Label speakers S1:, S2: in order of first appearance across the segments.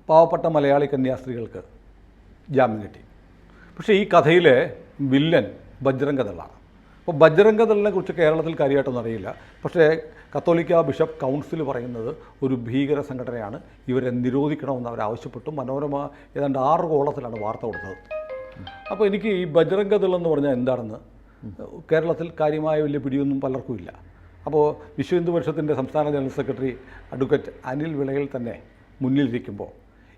S1: പാവപ്പെട്ട മലയാളി കന്യാസ്ത്രീകൾക്ക് ജാമ്യം കിട്ടി. പക്ഷേ ഈ കഥയിലെ വില്ലൻ ബജ്രംഗ് ദളാണ്. അപ്പോൾ ബജ്രംഗ് ദളിനെ കുറിച്ച് കേരളത്തിൽ കാര്യമായിട്ടൊന്നും അറിയില്ല. പക്ഷേ കത്തോലിക്ക ബിഷപ്പ് കൗൺസിൽ പറയുന്നത് ഒരു ഭീകര സംഘടനയാണ്, ഇവരെ നിരോധിക്കണമെന്ന് അവർ ആവശ്യപ്പെട്ടു. മനോരമ ഏതാണ്ട് 6 കോളത്തിലാണ് വാർത്ത കൊടുത്തത്. അപ്പോൾ എനിക്ക് ഈ ബജ്രംഗ് ദൾ എന്ന് പറഞ്ഞാൽ എന്താണെന്ന് കേരളത്തിൽ കാര്യമായ വലിയ പിടിയൊന്നും പലർക്കും ഇല്ല. അപ്പോൾ വിശ്വ ഹിന്ദു പരിഷത്തിൻ്റെ സംസ്ഥാന ജനറൽ സെക്രട്ടറി അഡ്വക്കേറ്റ് അനിൽ വിളയിൽ തന്നെ മുന്നിലിരിക്കുമ്പോൾ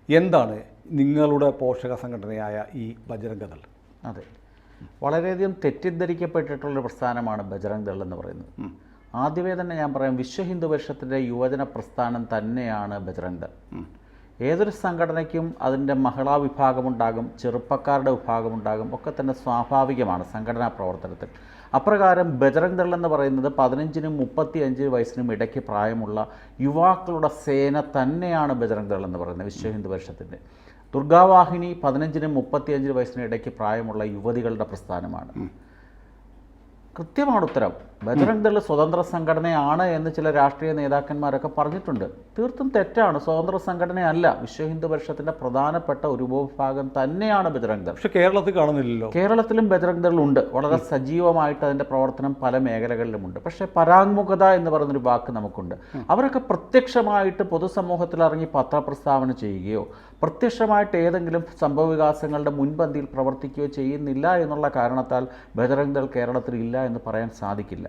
S1: എന്താണ് നിങ്ങളുടെ പോഷക സംഘടനയായ ഈ ബജ്രംഗ് ദൾ?
S2: അതെ, വളരെയധികം തെറ്റിദ്ധരിക്കപ്പെട്ടിട്ടുള്ളൊരു പ്രസ്ഥാനമാണ് ബജ്രംഗ് ദൾ എന്ന് പറയുന്നത്. ആദ്യമേ തന്നെ ഞാൻ പറയാം, വിശ്വ ഹിന്ദു പരിഷത്തിൻ്റെ യുവജന പ്രസ്ഥാനം തന്നെയാണ് ബജ്രംഗ് ദൾ. ഏതൊരു സംഘടനയ്ക്കും അതിൻ്റെ മഹിളാ വിഭാഗമുണ്ടാകും, ചെറുപ്പക്കാരുടെ വിഭാഗമുണ്ടാകും, ഒക്കെ തന്നെ സ്വാഭാവികമാണ് സംഘടനാ പ്രവർത്തനത്തിൽ. അപ്രകാരം ബജ്രംഗ് ദൾ എന്ന് പറയുന്നത് 15-നും 35 വയസ്സിനും ഇടയ്ക്ക് പ്രായമുള്ള യുവാക്കളുടെ സേന തന്നെയാണ് ബജ്രംഗ് ദൾ എന്ന് പറയുന്നത് വിശ്വ ഹിന്ദു പരിഷത്തിൻ്റെ. ദുർഗാവാഹിനി 15-നും 35 വയസ്സിനും ഇടയ്ക്ക് പ്രായമുള്ള യുവതികളുടെ പ്രസ്ഥാനമാണ്. കൃത്യമാണ് ഉത്തരം. ബജ്രംഗ് ദൾ സ്വതന്ത്ര സംഘടനയാണ് എന്ന് ചില രാഷ്ട്രീയ നേതാക്കന്മാരൊക്കെ പറഞ്ഞിട്ടുണ്ട്. തീർത്തും തെറ്റാണ്. സ്വതന്ത്ര സംഘടനയല്ല. വിശ്വ ഹിന്ദു പരിഷത്തിൻ്റെ പ്രധാനപ്പെട്ട ഒരു ഉപവിഭാഗം തന്നെയാണ് ബജ്രംഗ് ദൾ.
S1: പക്ഷേ കേരളത്തിൽ കാണുന്നില്ലല്ലോ.
S2: കേരളത്തിലും ബജ്രംഗ് ദൾ ഉണ്ട്. വളരെ സജീവമായിട്ട് അതിൻ്റെ പ്രവർത്തനം പല മേഖലകളിലുമുണ്ട്. പക്ഷേ പരാങ്മുഖത എന്ന് പറയുന്നൊരു വാക്ക് നമുക്കുണ്ട്. അവരൊക്കെ പ്രത്യക്ഷമായിട്ട് പൊതുസമൂഹത്തിൽ ഇറങ്ങി പത്രപ്രസ്താവന ചെയ്യുകയോ പ്രത്യക്ഷമായിട്ട് ഏതെങ്കിലും സംഭവവികാസങ്ങളുടെ മുൻപന്തിയിൽ പ്രവർത്തിക്കുകയോ ചെയ്യുന്നില്ല എന്നുള്ള കാരണത്താൽ ബജ്രംഗ് ദൾ കേരളത്തിൽ ഇല്ല എന്ന് പറയാൻ സാധിക്കില്ല.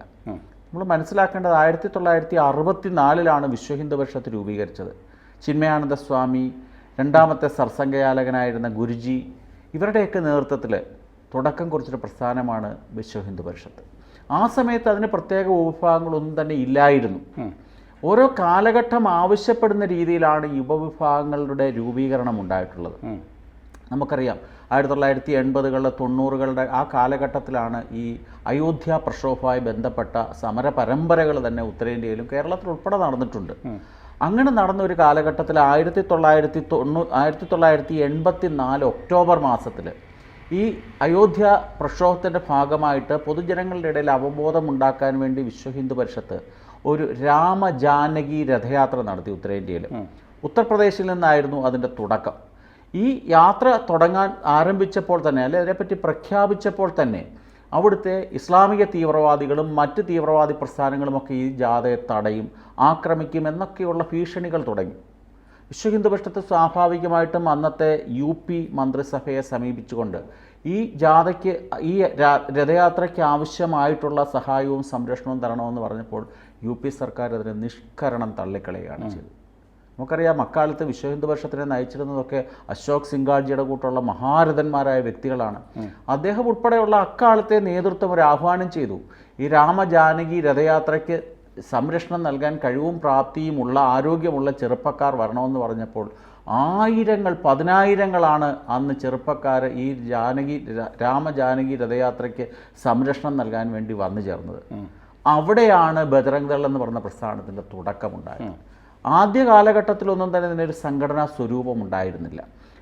S2: നമ്മൾ മനസ്സിലാക്കേണ്ടത് 1964 വിശ്വ ഹിന്ദു പരിഷത്ത് രൂപീകരിച്ചത്. ചിന്മയാനന്ദ സ്വാമി, രണ്ടാമത്തെ സർസംഘചാലകനായിരുന്ന ഗുരുജി, ഇവരുടെയൊക്കെ നേതൃത്വത്തിൽ തുടക്കം കുറിച്ചൊരു പ്രസ്ഥാനമാണ് വിശ്വ ഹിന്ദു പരിഷത്ത്. ആ സമയത്ത് അതിന് പ്രത്യേക ഉപവിഭാഗങ്ങളൊന്നും തന്നെ ഇല്ലായിരുന്നു. ഓരോ കാലഘട്ടം ആവശ്യപ്പെടുന്ന രീതിയിലാണ് ഈ ഉപവിഭാഗങ്ങളുടെ രൂപീകരണം ഉണ്ടായിട്ടുള്ളത്. നമുക്കറിയാം 1980-കളുടെ 90-കളുടെ ആ കാലഘട്ടത്തിലാണ് ഈ അയോധ്യ പ്രക്ഷോഭവുമായി ബന്ധപ്പെട്ട സമര പരമ്പരകൾ തന്നെ ഉത്തരേന്ത്യയിലും കേരളത്തിൽ ഉൾപ്പെടെ നടന്നിട്ടുണ്ട്. അങ്ങനെ നടന്ന ഒരു കാലഘട്ടത്തിൽ 1984 ഒക്ടോബർ മാസത്തിൽ ഈ അയോധ്യ പ്രക്ഷോഭത്തിൻ്റെ ഭാഗമായിട്ട് പൊതുജനങ്ങളുടെ ഇടയിൽ അവബോധമുണ്ടാക്കാൻ വേണ്ടി വിശ്വ ഹിന്ദു പരിഷത്ത് ഒരു രാമജാനകി രഥയാത്ര നടത്തി ഉത്തരേന്ത്യയിൽ. ഉത്തർപ്രദേശിൽ നിന്നായിരുന്നു അതിൻ്റെ തുടക്കം. ഈ യാത്ര തുടങ്ങാൻ ആരംഭിച്ചപ്പോൾ തന്നെ, അല്ലെ അതിനെപ്പറ്റി പ്രഖ്യാപിച്ചപ്പോൾ തന്നെ, അവിടുത്തെ ഇസ്ലാമിക തീവ്രവാദികളും മറ്റ് തീവ്രവാദി പ്രസ്ഥാനങ്ങളുമൊക്കെ ഈ ജാഥയെ തടയും, ആക്രമിക്കും എന്നൊക്കെയുള്ള ഭീഷണികൾ തുടങ്ങി. വിശ്വ ഹിന്ദു പരിഷത്ത് സ്വാഭാവികമായിട്ടും അന്നത്തെ UP മന്ത്രിസഭയെ സമീപിച്ചുകൊണ്ട് ഈ ജാഥയ്ക്ക്, ഈ രഥയാത്രയ്ക്ക് ആവശ്യമായിട്ടുള്ള സഹായവും സംരക്ഷണവും തരണമെന്ന് പറഞ്ഞപ്പോൾ UP സർക്കാർ അതിന് നിഷ്കരണം തള്ളിക്കളയുകയാണ് ചെയ്തത്. നമുക്കറിയാം, അക്കാലത്ത് വിശ്വ ഹിന്ദു പരിഷത്തിനെ നയിച്ചിരുന്നതൊക്കെ അശോക് സിംഗാൾജിയുടെ കൂട്ടുള്ള മഹാരഥന്മാരായ വ്യക്തികളാണ്. അദ്ദേഹം ഉൾപ്പെടെയുള്ള അക്കാലത്തെ നേതൃത്വം ഒരു ആഹ്വാനം ചെയ്തു. ഈ രാമജാനകി രഥയാത്രയ്ക്ക് സംരക്ഷണം നൽകാൻ കഴിവും പ്രാപ്തിയുമുള്ള ആരോഗ്യമുള്ള ചെറുപ്പക്കാർ വരണമെന്ന് പറഞ്ഞപ്പോൾ പതിനായിരങ്ങളാണ് അന്ന് ചെറുപ്പക്കാർ ഈ രാമജാനകി രഥയാത്രയ്ക്ക് സംരക്ഷണം നൽകാൻ വേണ്ടി വന്നു ചേർന്നത്. അവിടെയാണ് ബജ്രംഗ് ദൾ എന്ന് പറഞ്ഞ പ്രസ്ഥാനത്തിൻ്റെ തുടക്കമുണ്ടായത്. ആദ്യ കാലഘട്ടത്തിലൊന്നും തന്നെ ഇതിനൊരു സംഘടനാ സ്വരൂപം ഉണ്ടായിരുന്നില്ല.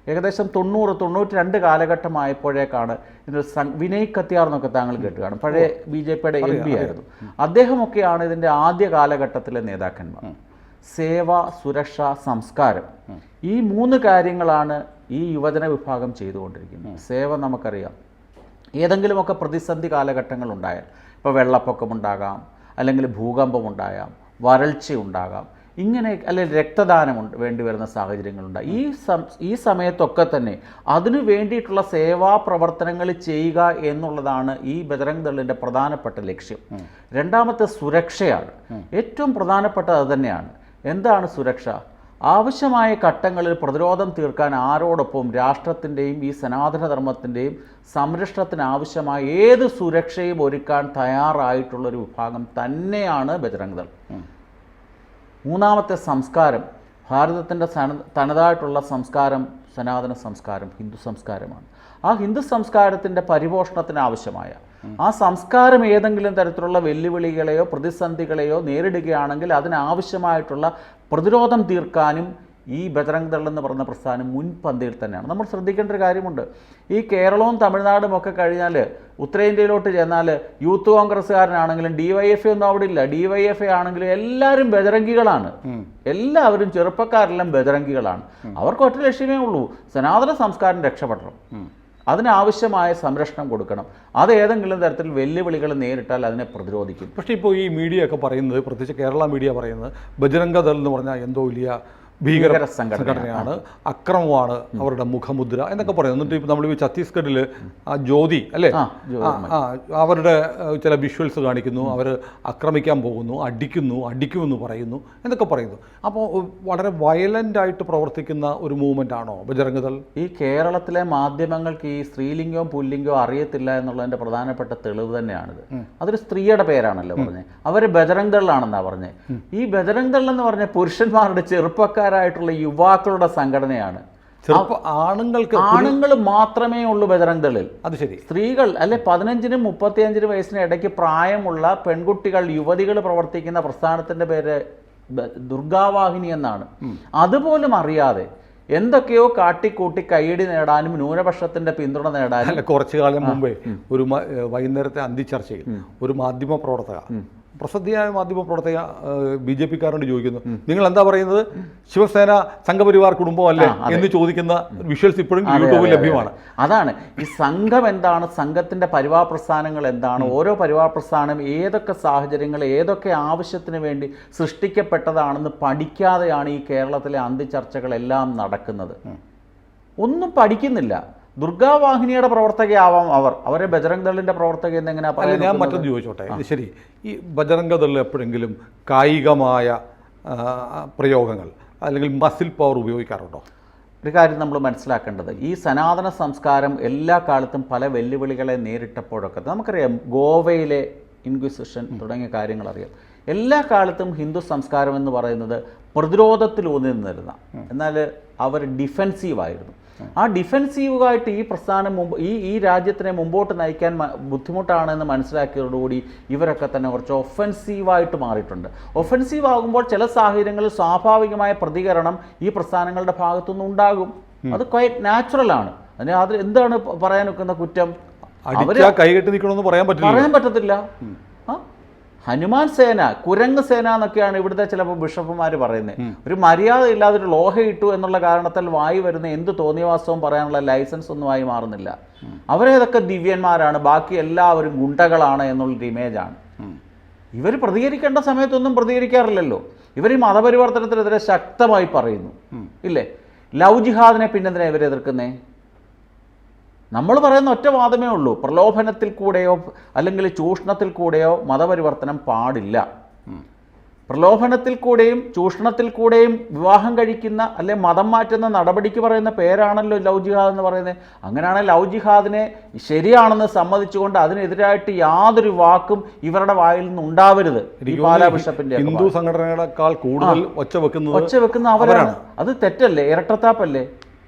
S2: ഏകദേശം 90-92 കാലഘട്ടമായപ്പോഴേക്കാണ് ഇതിൻ്റെ വിനയ് കത്യാർ എന്നൊക്കെ താങ്കൾ കേട്ട് കാണും. പഴയ BJPയുടെ MP ആയിരുന്നു. അദ്ദേഹമൊക്കെയാണ് ഇതിൻ്റെ ആദ്യ കാലഘട്ടത്തിലെ നേതാക്കന്മാർ. സേവ, സുരക്ഷ, സംസ്കാരം, ഈ 3 കാര്യങ്ങളാണ് ഈ യുവജന വിഭാഗം ചെയ്തുകൊണ്ടിരിക്കുന്നത്. സേവ നമുക്കറിയാം, ഏതെങ്കിലുമൊക്കെ പ്രതിസന്ധി കാലഘട്ടങ്ങൾ ഉണ്ടായാൽ, ഇപ്പോൾ വെള്ളപ്പൊക്കമുണ്ടാകാം, അല്ലെങ്കിൽ ഭൂകമ്പമുണ്ടാകാം, വരൾച്ചയുണ്ടാകാം, ഇങ്ങനെ അല്ലെങ്കിൽ രക്തദാനം വേണ്ടി വരുന്ന സാഹചര്യങ്ങളുണ്ട്. ഈ സമയത്തൊക്കെ തന്നെ അതിനു വേണ്ടിയിട്ടുള്ള സേവാ പ്രവർത്തനങ്ങൾ ചെയ്യുക എന്നുള്ളതാണ് ഈ ബജ്രംഗ് ദളിൻ്റെ പ്രധാനപ്പെട്ട ലക്ഷ്യം. രണ്ടാമത്തെ സുരക്ഷയാണ്. ഏറ്റവും പ്രധാനപ്പെട്ടത് അത് തന്നെയാണ്. എന്താണ് സുരക്ഷ? ആവശ്യമായ ഘട്ടങ്ങളിൽ പ്രതിരോധം തീർക്കാൻ ആരോടൊപ്പം രാഷ്ട്രത്തിൻ്റെയും ഈ സനാതനധർമ്മത്തിൻ്റെയും സംരക്ഷണത്തിന് ആവശ്യമായ ഏത് സുരക്ഷയും ഒരുക്കാൻ തയ്യാറായിട്ടുള്ളൊരു വിഭാഗം തന്നെയാണ് ബജ്രംഗ് ദൾ. മൂന്നാമത്തെ സംസ്കാരം. ഭാരതത്തിൻ്റെ തനതായിട്ടുള്ള സംസ്കാരം സനാതന സംസ്കാരം, ഹിന്ദു സംസ്കാരമാണ്. ആ ഹിന്ദു സംസ്കാരത്തിൻ്റെ പരിപോഷണത്തിന് ആവശ്യമായ ആ സംസ്കാരം ഏതെങ്കിലും തരത്തിലുള്ള വെല്ലുവിളികളെയോ പ്രതിസന്ധികളെയോ നേരിടുകയാണെങ്കിൽ അതിനാവശ്യമായിട്ടുള്ള പ്രതിരോധം തീർക്കാനും ഈ ബജറംഗ് ദൾ എന്ന് പറയുന്ന പ്രസ്ഥാനം മുൻപന്തിയിൽ തന്നെയാണ്. നമ്മൾ ശ്രദ്ധിക്കേണ്ട ഒരു കാര്യമുണ്ട്. ഈ കേരളവും തമിഴ്നാടും ഒക്കെ കഴിഞ്ഞാൽ ഉത്തരേന്ത്യയിലോട്ട് ചെന്നാൽ യൂത്ത് കോൺഗ്രസ്സുകാരനാണെങ്കിലും DYFI ഒന്നും അവിടെ ഇല്ല. DYFI ആണെങ്കിലും എല്ലാവരും ബജറംഗികളാണ്. എല്ലാവരും ചെറുപ്പക്കാരെല്ലാം ബജറംഗികളാണ്. അവർക്ക് ഒറ്റ ലക്ഷ്യമേ ഉള്ളൂ, സനാതന സംസ്കാരം രക്ഷപ്പെടണം, അതിനാവശ്യമായ സംരക്ഷണം കൊടുക്കണം. അത് ഏതെങ്കിലും തരത്തിൽ വെല്ലുവിളികൾ നേരിട്ടാൽ അതിനെ പ്രതിരോധിക്കും.
S1: പക്ഷേ ഇപ്പോൾ ഈ മീഡിയ ഒക്കെ പറയുന്നത്, പ്രത്യേകിച്ച് കേരള മീഡിയ പറയുന്നത്, ബജരംഗ ദൾ എന്ന് പറഞ്ഞാൽ എന്തോ വലിയ ഭീകര സംഘടനയാണ്, അക്രമമാണ് അവരുടെ മുഖമുദ്ര എന്നൊക്കെ പറയുന്നു. എന്നിട്ട് ഇപ്പോൾ നമ്മൾ ഈ ഛത്തീസ്ഗഡിൽ ആ ജ്യോതി അല്ലേ, അവരുടെ ചില വിഷ്വൽസ് കാണിക്കുന്നു, അവർ ആക്രമിക്കാൻ പോകുന്നു, അടിക്കുമെന്ന് പറയുന്നു എന്നൊക്കെ പറയുന്നു. അപ്പോൾ വളരെ വയലൻ്റായിട്ട് പ്രവർത്തിക്കുന്ന ഒരു മൂവ്മെൻ്റ് ആണോ ബജറംഗ് ദൾ?
S2: ഈ കേരളത്തിലെ മാധ്യമങ്ങൾക്ക് ഈ സ്ത്രീലിംഗവും പുല്ലിംഗവും അറിയത്തില്ല എന്നുള്ളതിൻ്റെ പ്രധാനപ്പെട്ട തെളിവ് തന്നെയാണിത്. അതൊരു സ്ത്രീയുടെ പേരാണല്ലോ പറഞ്ഞത്, അവർ ബജറംഗ് ദളാണെന്നാണ് പറഞ്ഞത്. ഈ ബജറംഗ് ദൾ എന്ന് പറഞ്ഞ പുരുഷന്മാരുടെ ചെറുപ്പക്കാരായിട്ടുള്ള യുവാക്കളുടെ സംഘടനയാണ്. ആണുങ്ങൾ മാത്രമേ ഉള്ളൂ ബജറംഗ് ദളിൽ.
S1: അത് ശരി.
S2: സ്ത്രീകൾ അല്ലെ 15-നും 35 വയസ്സിന് ഇടയ്ക്ക് പ്രായമുള്ള പെൺകുട്ടികൾ, യുവതികൾ പ്രവർത്തിക്കുന്ന പ്രസ്ഥാനത്തിന്റെ പേര് ദുർഗാവാഹിനി എന്നാണ്. അതുപോലും അറിയാതെ എന്തൊക്കെയോ കാട്ടിക്കൂട്ടി കൈയടി നേടാനും ന്യൂനപക്ഷത്തിന്റെ പിന്തുണ നേടാനും.
S1: കുറച്ചു കാലം മുമ്പേ ഒരു വൈകുന്നേരത്തെ അന്തിച്ചർച്ചയിൽ ഒരു മാധ്യമ പ്രവർത്തക, പ്രസിദ്ധിയായ മാധ്യമപ്രവർത്തക BJP-കാരോട് ചോദിക്കുന്നു, നിങ്ങൾ എന്താ പറയുന്നത്, ശിവസേന സംഘപരിവാർ കുടുംബമല്ലേ എന്ന് ചോദിക്കുന്ന വിഷ്വൽസ് ഇപ്പോഴും യൂട്യൂബിൽ ലഭ്യമാണ്.
S2: അതാണ് ഈ സംഘം എന്താണ്, സംഘത്തിന്റെ പരിവാർ പ്രസ്ഥാനങ്ങൾ എന്താണ്, ഓരോ പരിവാർ പ്രസ്ഥാനം ഏതൊക്കെ സാഹചര്യങ്ങൾ ഏതൊക്കെ ആവശ്യത്തിന് വേണ്ടി സൃഷ്ടിക്കപ്പെട്ടതാണെന്ന് പഠിക്കാതെയാണ് ഈ കേരളത്തിലെ അന്തിച്ചർച്ചകളെല്ലാം നടക്കുന്നത്. ഒന്നും പഠിക്കുന്നില്ല. ദുർഗാവാഹിനിയുടെ പ്രവർത്തകയാവാം അവരെ ബജറംഗ് ദളിന്റെ പ്രവർത്തക എന്നെങ്ങനെ പറയാം?
S1: ഞാൻ മറ്റൊന്ന് ചോദിച്ചോട്ടെ. ശരി, ഈ ബജറംഗ് ദൾ എപ്പോഴെങ്കിലും കായികമായ പ്രയോഗങ്ങൾ അല്ലെങ്കിൽ മസിൽ പവർ ഉപയോഗിക്കാറുണ്ടോ?
S2: ഒരു കാര്യം നമ്മൾ മനസ്സിലാക്കേണ്ടത്, ഈ സനാതന സംസ്കാരം എല്ലാ കാലത്തും പല വെല്ലുവിളികളെ നേരിട്ടപ്പോഴൊക്കെ നമുക്കറിയാം. ഗോവയിലെ ഇൻക്വിസിഷൻ തുടങ്ങിയ കാര്യങ്ങൾ അറിയാം. എല്ലാ കാലത്തും ഹിന്ദു സംസ്കാരം എന്ന് പറയുന്നത് പ്രതിരോധത്തിൽ ഊന്നി നിന്നിരുന്ന, എന്നാൽ അവർ ഡിഫെൻസീവായിരുന്നു. ആ ഡിഫെൻസീവായിട്ട് ഈ പ്രസ്ഥാനം ഈ രാജ്യത്തിനെ മുമ്പോട്ട് നയിക്കാൻ ബുദ്ധിമുട്ടാണെന്ന് മനസ്സിലാക്കിയതോടുകൂടി ഇവരൊക്കെ തന്നെ കുറച്ച് ഒഫെൻസീവായിട്ട് മാറിയിട്ടുണ്ട്. ഒഫെൻസീവ് ആകുമ്പോൾ ചില സാഹചര്യങ്ങളിൽ സ്വാഭാവികമായ പ്രതികരണം ഈ പ്രസ്ഥാനങ്ങളുടെ ഭാഗത്തുനിന്ന് ഉണ്ടാകും. അത് ക്വൈറ്റ് നാച്ചുറലാണ്. അതിൽ എന്താണ് പറയാൻ വെക്കുന്ന കുറ്റം?
S1: കൈകെട്ടി നിൽക്കണമെന്ന് പറയാൻ
S2: പറ്റത്തില്ല. ഹനുമാൻ സേന, കുരങ്ങ് സേന എന്നൊക്കെയാണ് ഇവിടുത്തെ ചിലപ്പോൾ ബിഷപ്പുമാർ പറയുന്നത്. ഒരു മര്യാദ ഇല്ലാതെ ഒരു ലോഹ ഇട്ടു എന്നുള്ള കാരണത്താൽ വായി വരുന്ന എന്ത് തോന്നിയവാസവും പറയാനുള്ള ലൈസൻസ് ഒന്നും ആയി മാറുന്നില്ല. അവരേതൊക്കെ ദിവ്യന്മാരാണ്, ബാക്കി എല്ലാവരും ഗുണ്ടകളാണ് എന്നുള്ളൊരു ഇമേജാണ്. ഇവർ പ്രതികരിക്കേണ്ട സമയത്തൊന്നും പ്രതികരിക്കാറില്ലല്ലോ. ഇവർ ഈ മതപരിവർത്തനത്തിനെതിരെ ശക്തമായി പറയുന്നു, ഇല്ലേ? ലവ് ജിഹാദിനെ പിന്നെന്തിനാ ഇവരെ എതിർക്കുന്നേ? നമ്മൾ പറയുന്ന ഒറ്റ വാദമേ ഉള്ളൂ, പ്രലോഭനത്തിൽ കൂടെയോ അല്ലെങ്കിൽ ചൂഷണത്തിൽ കൂടെയോ മതപരിവർത്തനം പാടില്ല. പ്രലോഭനത്തിൽ കൂടെയും ചൂഷണത്തിൽ കൂടെയും വിവാഹം കഴിക്കുന്ന അല്ലെ മതം മാറ്റുന്ന നടപടിക്ക് പറയുന്ന പേരാണല്ലോ ലവ് ജിഹാദ് എന്ന് പറയുന്നത്. അങ്ങനെയാണെങ്കിൽ ലവ് ജിഹാദിനെ ശരിയാണെന്ന് സമ്മതിച്ചുകൊണ്ട് അതിനെതിരായിട്ട് യാതൊരു വാക്കും ഇവരുടെ വായിൽ നിന്ന് ഉണ്ടാവരുത്. ഈ പാലാ ബിഷപ്പിന്റെ
S1: ഹിന്ദു സംഘടനകളെക്കാൾ കൂടുതൽ ഒച്ച വെക്കുന്ന
S2: അവരാണ്. അത് തെറ്റല്ലേ? ഇരട്ടത്താപ്പല്ലേ?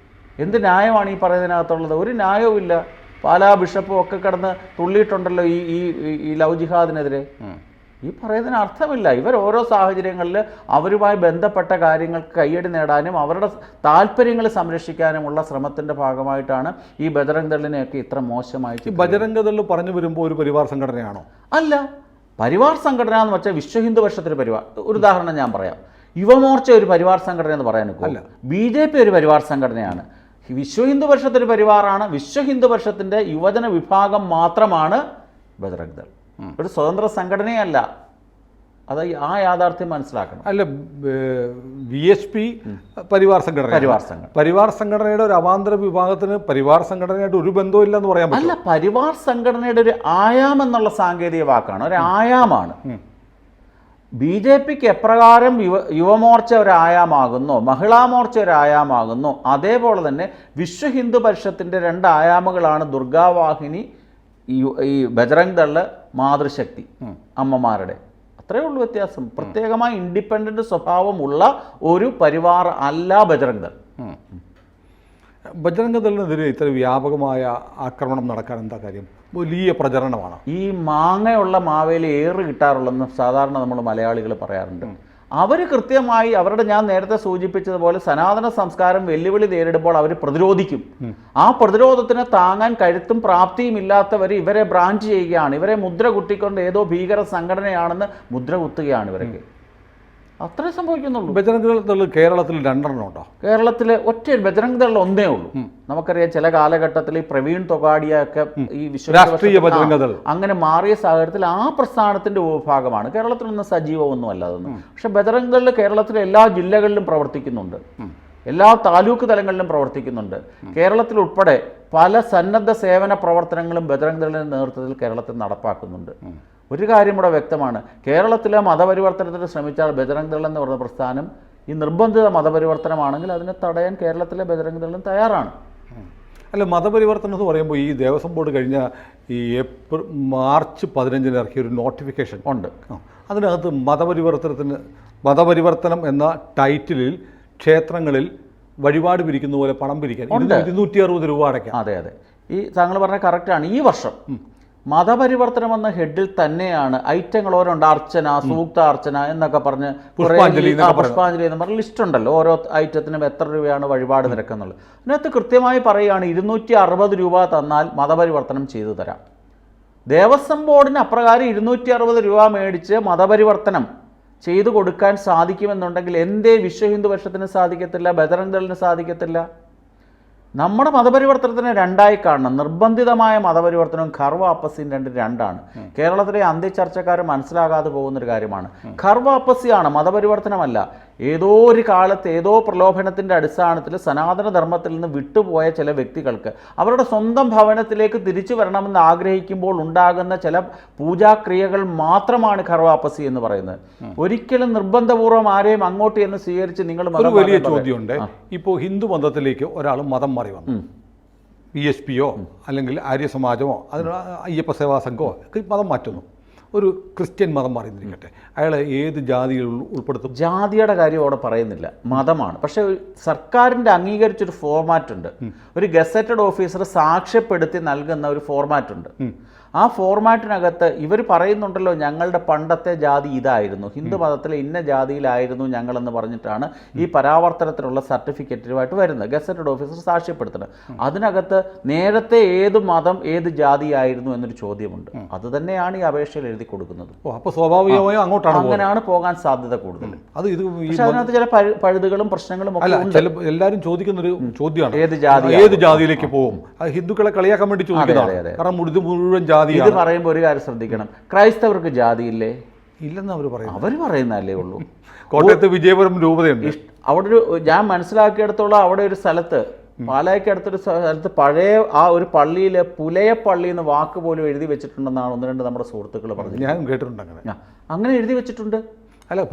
S2: എന്ത് ന്യായമാണ് ഈ പറയുന്നതിനകത്തുള്ളത്? ഒരു ന്യായവും ഇല്ല. പാലാ ബിഷപ്പും ഒക്കെ കിടന്ന് തുള്ളിയിട്ടുണ്ടല്ലോ ഈ ലവ് ജിഹാദിനെതിരെ. ഈ പറയുന്നതിന് അർത്ഥമില്ല. ഇവർ ഓരോ സാഹചര്യങ്ങളിൽ അവരുമായി ബന്ധപ്പെട്ട കാര്യങ്ങൾക്ക് കയ്യടി നേടാനും അവരുടെ താല്പര്യങ്ങൾ സംരക്ഷിക്കാനുമുള്ള ശ്രമത്തിന്റെ ഭാഗമായിട്ടാണ് ഈ ബജറംഗ് ദളിനെയൊക്കെ ഇത്ര മോശമായിട്ട്.
S1: ബജറംഗ് ദൾ പറഞ്ഞു വരുമ്പോൾ ഒരു പരിവാർ സംഘടനയാണോ?
S2: അല്ല. പരിവാർ സംഘടന എന്ന് വെച്ചാൽ വിശ്വ ഹിന്ദു പരിഷത്തിന്റെ പരിവാർ. ഒരു ഉദാഹരണം ഞാൻ പറയാം. യുവമോർച്ച ഒരു പരിവാർ സംഘടന എന്ന് പറയാൻ ഒക്കില്ല. BJP ഒരു പരിവാർ സംഘടനയാണ്. വിശ്വ ഹിന്ദു പരിഷത്ത് ഒരു പരിവാറാണ്. വിശ്വ ഹിന്ദു പരിഷത്തിന്റെ യുവജന വിഭാഗം മാത്രമാണ് ബജറംഗ് ദൾ. ഒരു സ്വതന്ത്ര സംഘടനയല്ല. അത് ആ യാഥാർത്ഥ്യം മനസ്സിലാക്കണം.
S1: അല്ല, VHP പരിവാർ സംഘടനയുടെ ഒരു അവാന്തര വിഭാഗത്തിന് പരിവാർ സംഘടനയായിട്ട് ഒരു ബന്ധവും ഇല്ലെന്ന് പറയാൻ പറ്റില്ല.
S2: അല്ല, പരിവാർ സംഘടനയുടെ ഒരു ആയാം എന്നുള്ള സാങ്കേതിക വാക്കാണ്, ഒരു ആയാമാണ്. BJPക്ക് എപ്രകാരം യുവമോർച്ച ഒരു ആയാമാകുന്നു, മഹിളാ മോർച്ച ഒരു ആയാമാകുന്നു, അതേപോലെ തന്നെ വിശ്വ ഹിന്ദു പരിഷത്തിൻ്റെ 2 ആയാമുകളാണ് ദുർഗാവാഹിനി, ഈ ബജറംഗ് ദള്, മാതൃശക്തി അമ്മമാരുടെ. അത്രയേ ഉള്ളൂ വ്യത്യാസം. പ്രത്യേകമായി ഇൻഡിപെൻഡന്റ് സ്വഭാവമുള്ള ഒരു പരിവാർ അല്ല ബജറംഗ് ദൾ.
S1: ബജറംഗ് ദളിനെതിരെ ഇത്ര വ്യാപകമായ ആക്രമണം നടക്കാൻ എന്താ കാര്യം? വലിയ പ്രചരണമാണ്.
S2: ഈ മാങ്ങയുള്ള മാവേലി ഏറ് കിട്ടാറുള്ളതെന്ന് സാധാരണ നമ്മൾ മലയാളികൾ പറയാറുണ്ട്. അവർ കൃത്യമായി അവരുടെ, ഞാൻ നേരത്തെ സൂചിപ്പിച്ചതുപോലെ, സനാതന സംസ്കാരം വെല്ലുവിളി നേരിടുമ്പോൾ അവർ പ്രതിരോധിക്കും. ആ പ്രതിരോധത്തിന് താങ്ങാൻ കരുത്തും പ്രാപ്തിയും ഇല്ലാത്തവർ ഇവരെ ബ്രാഞ്ച് ചെയ്യുകയാണ്, ഇവരെ മുദ്ര കുത്തിക്കൊണ്ട് ഏതോ ഭീകര സംഘടനയാണെന്ന് മുദ്ര കുത്തുകയാണ് ഇവരൊക്കെ. അത്രേ സംഭവിക്കുന്നുള്ളൂ.
S1: ബജറംഗ് ദൾ കേരളത്തിൽ 2 ഉണ്ടോ?
S2: കേരളത്തിൽ ഒറ്റ ബജറംഗ് ദൾ ഒന്നേ ഉള്ളൂ. നമുക്കറിയാം ചില കാലഘട്ടത്തിൽ ഈ പ്രവീൺ തൊഗാഡിയൊക്കെ ഈ
S1: രാഷ്ട്രീയ ബജറംഗ് ദൾ
S2: അങ്ങനെ മാറിയ സാഹചര്യത്തിൽ ആ പ്രസ്ഥാനത്തിന്റെ ഉപഭാഗമാണ്. കേരളത്തിലൊന്നും സജീവമൊന്നും അല്ല അതൊന്നും. പക്ഷെ ബജറംഗ് ദൾ കേരളത്തിലെ എല്ലാ ജില്ലകളിലും പ്രവർത്തിക്കുന്നുണ്ട്, എല്ലാ താലൂക്ക് തലങ്ങളിലും പ്രവർത്തിക്കുന്നുണ്ട്. കേരളത്തിൽ ഉൾപ്പെടെ പല സന്നദ്ധ സേവന പ്രവർത്തനങ്ങളും ബജറംഗ് ദളിന്റെ നേതൃത്വത്തിൽ കേരളത്തിൽ നടപ്പാക്കുന്നുണ്ട്. ഒരു കാര്യം ഇവിടെ വ്യക്തമാണ്, കേരളത്തിലെ മതപരിവർത്തനത്തിന് ശ്രമിച്ചാൽ ബജറംഗ് ദൾ എന്ന് പറയുന്ന പ്രസ്ഥാനം ഈ നിർബന്ധിത മതപരിവർത്തനമാണെങ്കിൽ അതിനെ തടയാൻ കേരളത്തിലെ ബജറംഗ് ദളും തയ്യാറാണ്.
S1: അല്ല, മതപരിവർത്തനം എന്ന് പറയുമ്പോൾ ഈ ദേവസ്വം ബോർഡ് കഴിഞ്ഞ ഈ മാർച്ച് 15 ഇറക്കിയ ഒരു നോട്ടിഫിക്കേഷൻ
S2: ഉണ്ട്.
S1: അതിനകത്ത് മതപരിവർത്തനം എന്ന ടൈറ്റിലിൽ ക്ഷേത്രങ്ങളിൽ വഴിപാട് പിരിക്കുന്ന പോലെ പണം പിരിക്കാൻ 260 രൂപ അടയ്ക്കാം.
S2: അതെ അതെ, ഈ താങ്കൾ പറഞ്ഞ കറക്റ്റാണ്. ഈ വർഷം മതപരിവർത്തനം എന്ന ഹെഡിൽ തന്നെയാണ് ഐറ്റങ്ങൾ ഓരോണ്ട്. അർച്ചന, സൂക്ത അർച്ചന എന്നൊക്കെ പറഞ്ഞ് പുഷ്പാഞ്ജലി എന്ന് പറഞ്ഞ ലിസ്റ്റ് ഉണ്ടല്ലോ. ഓരോ ഐറ്റത്തിനും എത്ര രൂപയാണ് വഴിപാട് നിരക്കുന്നുള്ളത്. അതിനകത്ത് കൃത്യമായി പറയുകയാണ് 260 രൂപ തന്നാൽ മതപരിവർത്തനം ചെയ്തു തരാം. ദേവസ്വം ബോർഡിന് അപ്രകാരം 260 രൂപ മേടിച്ച് മതപരിവർത്തനം ചെയ്തു കൊടുക്കാൻ സാധിക്കുമെന്നുണ്ടെങ്കിൽ എന്തേ വിശ്വ ഹിന്ദു പക്ഷത്തിന് സാധിക്കത്തില്ല, ബജറംഗ് ദളിന് സാധിക്കത്തില്ല? നമ്മുടെ മതപരിവർത്തനത്തിനെ 2ആയി കാണണം. നിർബന്ധിതമായ മതപരിവർത്തനവും ഖർവ അപ്പസിയും രണ്ടാണ്. കേരളത്തിലെ അന്ത്യചർച്ചക്കാർ മനസ്സിലാകാതെ പോകുന്നൊരു കാര്യമാണ്. ഖർവ അപ്പസിയാണ്, മതപരിവർത്തനമല്ല. ഏതോ ഒരു കാലത്ത് ഏതോ പ്രലോഭനത്തിൻ്റെ അടിസ്ഥാനത്തിൽ സനാതന ധർമ്മത്തിൽ നിന്ന് വിട്ടുപോയ ചില വ്യക്തികൾക്ക് അവരുടെ സ്വന്തം ഭവനത്തിലേക്ക് തിരിച്ചു വരണമെന്ന് ആഗ്രഹിക്കുമ്പോൾ ഉണ്ടാകുന്ന ചില പൂജാക്രിയകൾ മാത്രമാണ് ഖർവ അപ്പസി എന്ന് പറയുന്നത്. ഒരിക്കലും നിർബന്ധപൂർവ്വം ആരെയും അങ്ങോട്ട് എന്ന് സ്വീകരിച്ച് നിങ്ങൾ
S1: ഒരു വലിയ ചോദ്യമുണ്ട്. ഇപ്പോൾ ഹിന്ദു മതത്തിലേക്ക് ഒരാൾ മതം മാറി വന്നു, PSPയോ അല്ലെങ്കിൽ ആര്യ സമാജമോ അതിന് അയ്യപ്പ സേവാ സംഘമോ മതം മാറ്റുന്നു. ഒരു ക്രിസ്ത്യൻ മതം മാറിയിരിക്കട്ടെ, അയാളെ ഏത് ജാതിയിൽ ഉൾപ്പെടുത്തും?
S2: ജാതിയുടെ കാര്യം അവിടെ പറയുന്നില്ല, മതമാണ്. പക്ഷേ സർക്കാരിൻ്റെ അംഗീകരിച്ചൊരു ഫോർമാറ്റ് ഉണ്ട്. ഒരു ഗസറ്റഡ് ഓഫീസർ സാക്ഷ്യപ്പെടുത്തി നൽകുന്ന ഒരു ഫോർമാറ്റ് ഉണ്ട്. ആ ഫോർമാറ്റിനകത്ത് ഇവർ പറയുന്നുണ്ടല്ലോ, ഞങ്ങളുടെ പണ്ടത്തെ ജാതി ഇതായിരുന്നു, ഹിന്ദു മതത്തിലെ ഇന്ന ജാതിയിലായിരുന്നു ഞങ്ങളെന്ന് പറഞ്ഞിട്ടാണ് ഈ പരാവർത്തനത്തിനുള്ള സർട്ടിഫിക്കറ്റുമായിട്ട് വരുന്നത്. ഗസറ്റഡ് ഓഫീസർ സാക്ഷ്യപ്പെടുത്തുന്നത്. അതിനകത്ത് നേരത്തെ ഏത് മതം ഏത് ജാതിയായിരുന്നു എന്നൊരു ചോദ്യമുണ്ട്. അത് തന്നെയാണ് ഈ അപേക്ഷയിൽ എഴുതി കൊടുക്കുന്നത്.
S1: അപ്പോൾ സ്വാഭാവികമായും
S2: അങ്ങനെയാണ് പോകാൻ സാധ്യത കൂടുതൽ. പക്ഷെ അതിനകത്ത് ചില പഴുതുകളും പ്രശ്നങ്ങളും
S1: എല്ലാവരും ചോദിക്കുന്നൊരു ചോദ്യമാണ്,
S2: ഏത്
S1: ജാതിയിലേക്ക് പോകും? ഹിന്ദുക്കളെ കളിയാക്കാൻ വേണ്ടി ചോദിക്കുന്നതാണ്. കാരണം മുഴുവൻ
S2: ഇത് പറയുമ്പോൾ ഒരു കാര്യം ശ്രദ്ധിക്കണം, ക്രൈസ്തവർക്ക് ജാതിയില്ലേ?
S1: ഇല്ലെന്ന് അവർ
S2: പറയുന്നതല്ലേ ഉള്ളൂ.
S1: കോട്ടയത്ത് വിജയപുരം രൂപതയുണ്ട്.
S2: അവിടെ ഞാൻ മനസ്സിലാക്കിയെടുത്തോളം അവിടെ ഒരു സ്ഥലത്ത്, പാലായ്ക്ക് അടുത്തൊരു സ്ഥലത്ത് പഴയ ആ ഒരു പള്ളിയിൽ പുലയപ്പള്ളി എന്ന് വാക്ക് പോലും എഴുതി വെച്ചിട്ടുണ്ടെന്നാണ് 1-2 നമ്മുടെ സുഹൃത്തുക്കൾ പറഞ്ഞത്.
S1: ഞാൻ കേട്ടിട്ടുണ്ട്
S2: അങ്ങനെ എഴുതി വെച്ചിട്ടുണ്ട്.
S1: അല്ല,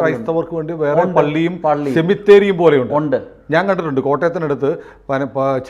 S1: ക്രൈസ്തവർക്ക് വേണ്ടി വേറെ പള്ളിയും സെമിത്തേരിയും പോലെ ഉണ്ട്. ഞാൻ കണ്ടിട്ടുണ്ട്. കോട്ടയത്തിനടുത്ത്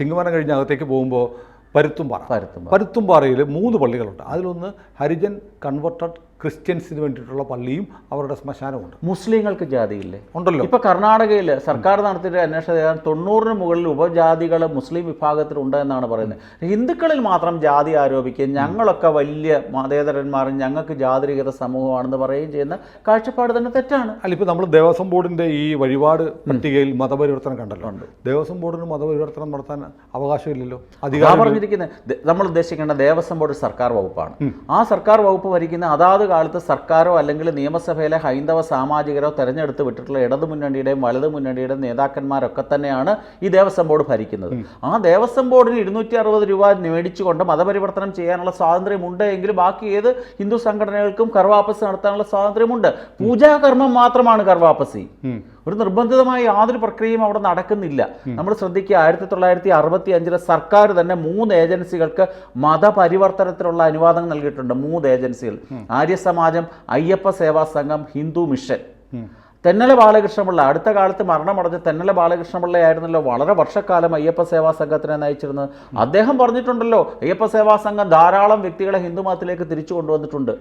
S1: ചിങ്ങവനം കഴിഞ്ഞ് അകത്തേക്ക് പോകുമ്പോൾ പരുത്തുംപാറയിൽ 3 പള്ളികളുണ്ട്. അതിലൊന്ന് ഹരിജൻ കൺവെർട്ടഡ് ക്രിസ്ത്യൻസിന് വേണ്ടിയിട്ടുള്ള പള്ളിയും അവരുടെ ശ്മശാനമുണ്ട്.
S2: മുസ്ലിങ്ങൾക്ക് ജാതിയില്ലേ?
S1: ഉണ്ടല്ലോ.
S2: ഇപ്പോൾ കർണാടകയിൽ സർക്കാർ നടത്തിയ അന്വേഷണം 90-ന് മുകളിൽ ഉപജാതികൾ മുസ്ലിം വിഭാഗത്തിലുണ്ട് എന്നാണ് പറയുന്നത്. ഹിന്ദുക്കളിൽ മാത്രം ജാതി ആരോപിക്കുകയും ഞങ്ങളൊക്കെ വലിയ മതേതരന്മാരും ഞങ്ങൾക്ക് ജാതിരഹിത സമൂഹമാണെന്ന് പറയുകയും ചെയ്യുന്ന കാഴ്ചപ്പാട് തന്നെ തെറ്റാണ്.
S1: അല്ല, ഇപ്പോൾ നമ്മൾ ദേവസ്വം ബോർഡിൻ്റെ ഈ വഴിപാട് പട്ടികയിൽ മതപരിവർത്തനം കണ്ടല്ലോ. ദേവസ്വം ബോർഡിന് മതപരിവർത്തനം നടത്താൻ അവകാശമില്ലല്ലോ, അധികാരം
S2: പറഞ്ഞിരിക്കുന്നത്. നമ്മൾ ഉദ്ദേശിക്കേണ്ട ദേവസ്വം ബോർഡ് സർക്കാർ വകുപ്പാണ്. ആ സർക്കാർ വകുപ്പ് ഭരിക്കുന്ന അതാത് കാലത്ത് സർക്കാരോ അല്ലെങ്കിൽ നിയമസഭയിലെ ഹൈന്ദവ സാമാജികരോ തെരഞ്ഞെടുത്ത് വിട്ടിട്ടുള്ള ഇടതു മുന്നണിയുടെയും വലതു മുന്നണിയുടെയും നേതാക്കന്മാരൊക്കെ തന്നെയാണ് ഈ ദേവസ്വം ബോർഡ് ഭരിക്കുന്നത്. ആ ദേവസ്വം ബോർഡിന് 260 രൂപ മേടിച്ചുകൊണ്ട് മതപരിവർത്തനം ചെയ്യാനുള്ള സ്വാതന്ത്ര്യമുണ്ട് എങ്കിൽ ബാക്കി ഏത് ഹിന്ദു സംഘടനകൾക്കും കർവാപ്പസി നടത്താനുള്ള സ്വാതന്ത്ര്യമുണ്ട്. പൂജാകർമ്മം മാത്രമാണ് കർവാപ്പസി. ഒരു നിർബന്ധിതമായ യാതൊരു പ്രക്രിയയും അവിടെ നടക്കുന്നില്ല. നമ്മൾ ശ്രദ്ധിക്കുക, 1965 സർക്കാർ തന്നെ 3 ഏജൻസികൾക്ക് മതപരിവർത്തനത്തിനുള്ള അനുവാദം നൽകിയിട്ടുണ്ട്. 3 ഏജൻസികൾ: ആര്യസമാജം, അയ്യപ്പ സേവാ സംഘം, ഹിന്ദു മിഷൻ. തെന്നല ബാലകൃഷ്ണപിള്ള, അടുത്ത കാലത്ത് മരണമടഞ്ഞ തെന്നല ബാലകൃഷ്ണപിള്ളയായിരുന്നല്ലോ വളരെ വർഷക്കാലം അയ്യപ്പ സേവാ സംഘത്തിനെ നയിച്ചിരുന്നത്. അദ്ദേഹം പറഞ്ഞിട്ടുണ്ടല്ലോ, അയ്യപ്പ സേവാ സംഘം ധാരാളം വ്യക്തികളെ ഹിന്ദു മതത്തിലേക്ക് തിരിച്ചു കൊണ്ടുവന്നിട്ടുണ്ട്.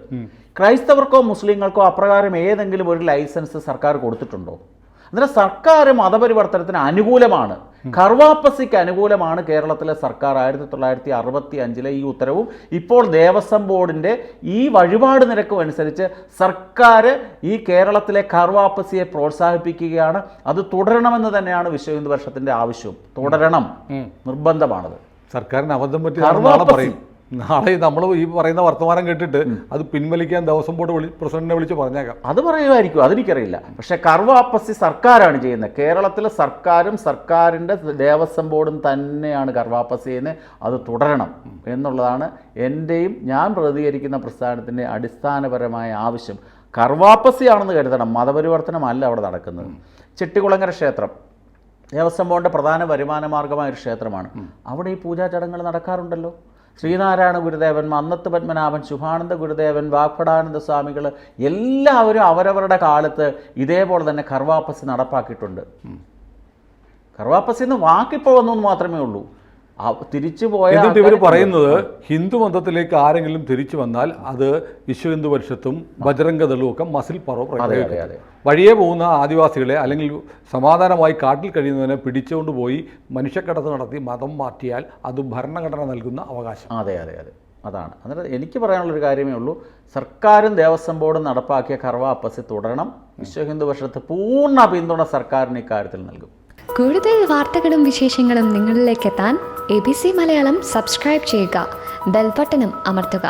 S2: ക്രൈസ്തവർക്കോ മുസ്ലിങ്ങൾക്കോ അപ്രകാരം ഏതെങ്കിലും ഒരു ലൈസൻസ് സർക്കാർ കൊടുത്തിട്ടുണ്ടോ? അന്നേരം സർക്കാർ മതപരിവർത്തനത്തിന് അനുകൂലമാണ്, കർവാപ്പസിക്ക് അനുകൂലമാണ് കേരളത്തിലെ സർക്കാർ. 1965 ഈ ഉത്തരവും ഇപ്പോൾ ദേവസ്വം ബോർഡിൻ്റെ ഈ വഴിപാട് നിരക്കും അനുസരിച്ച് സർക്കാർ ഈ കേരളത്തിലെ കർവാപ്പസിയെ പ്രോത്സാഹിപ്പിക്കുകയാണ്. അത് തുടരണമെന്ന് തന്നെയാണ് വിശ്വ ഹിന്ദു പരിഷത്തിൻ്റെ ആവശ്യവും. തുടരണം, നിർബന്ധമാണത്.
S1: സർക്കാരിന് അബദ്ധം പറ്റി നാളെ പറയും. നാളെ നമ്മൾ ഈ പറയുന്ന വർത്തമാനം കേട്ടിട്ട് അത് പിൻവലിക്കാൻ ദേവസ്വം ബോർഡ് പ്രസിഡന്റിനെ വിളിച്ച് പറഞ്ഞേക്കാം.
S2: അത് പറയുമായിരിക്കും, അതെനിക്കറിയില്ല. പക്ഷേ കർവാപ്പസി സർക്കാരാണ് ചെയ്യുന്നത്. കേരളത്തിലെ സർക്കാരും സർക്കാരിൻ്റെ ദേവസ്വം ബോർഡും തന്നെയാണ് കർവാപ്പസി ചെയ്യുന്നത്. അത് തുടരണം എന്നുള്ളതാണ് എൻ്റെയും ഞാൻ പ്രതികരിക്കുന്ന പ്രസ്ഥാനത്തിൻ്റെ അടിസ്ഥാനപരമായ ആവശ്യം. കർവാപ്പസിയാണെന്ന് കരുതണം, മതപരിവർത്തനമല്ല അവിടെ നടക്കുന്നത്. ചെട്ടികുളങ്ങര ക്ഷേത്രം ദേവസ്വം ബോർഡിൻ്റെ പ്രധാന വരുമാന മാർഗമായൊരു ക്ഷേത്രമാണ്. അവിടെ ഈ പൂജാ ചടങ്ങുകൾ നടക്കാറുണ്ടല്ലോ. ശ്രീനാരായണ ഗുരുദേവൻ, മന്നത്ത് പത്മനാഭൻ, ശുഭാനന്ദ ഗുരുദേവൻ, വാഗ്ഭടാനന്ദ സ്വാമികൾ എല്ലാവരും അവരവരുടെ കാലത്ത് ഇതേപോലെ തന്നെ കർവാപ്പസി നടപ്പാക്കിയിട്ടുണ്ട്. കർവാപ്പസി എന്ന് വാക്കിപ്പോൾ വന്നു മാത്രമേ ഉള്ളൂ. തിരിച്ചു പോയ
S1: എന്നിട്ട് ഇവർ പറയുന്നത് ഹിന്ദു മതത്തിലേക്ക് ആരെങ്കിലും തിരിച്ചു വന്നാൽ അത് വിശ്വ ഹിന്ദു പരിഷത്തും ബജറംഗദളും ഒക്കെ മസിൽ പ്രയോഗിക്കും. വഴിയെ പോകുന്ന ആദിവാസികളെ അല്ലെങ്കിൽ സമാധാനമായി കാട്ടിൽ കഴിയുന്നതിനെ പിടിച്ചുകൊണ്ട് പോയി മനുഷ്യക്കടത്ത് നടത്തി മതം മാറ്റിയാൽ അത് ഭരണഘടന നൽകുന്ന അവകാശം.
S2: അതെ അതെ അതെ, അതാണ്. അന്നേരം എനിക്ക് പറയാനുള്ളൊരു കാര്യമേ ഉള്ളൂ, സർക്കാരും ദേവസ്വം ബോർഡും നടപ്പാക്കിയ കർവാപ്പസി തുടരണം. വിശ്വ ഹിന്ദു പരിഷത്ത് പൂർണ്ണ പിന്തുണ സർക്കാരിന് ഇക്കാര്യത്തിൽ നൽകും.
S3: കൂടുതൽ വാർത്തകളും വിശേഷങ്ങളും നിങ്ങളിലേക്ക് എത്താൻ ABC മലയാളം സബ്സ്ക്രൈബ് ചെയ്യുക, ബെൽ ബട്ടണും അമർത്തുക.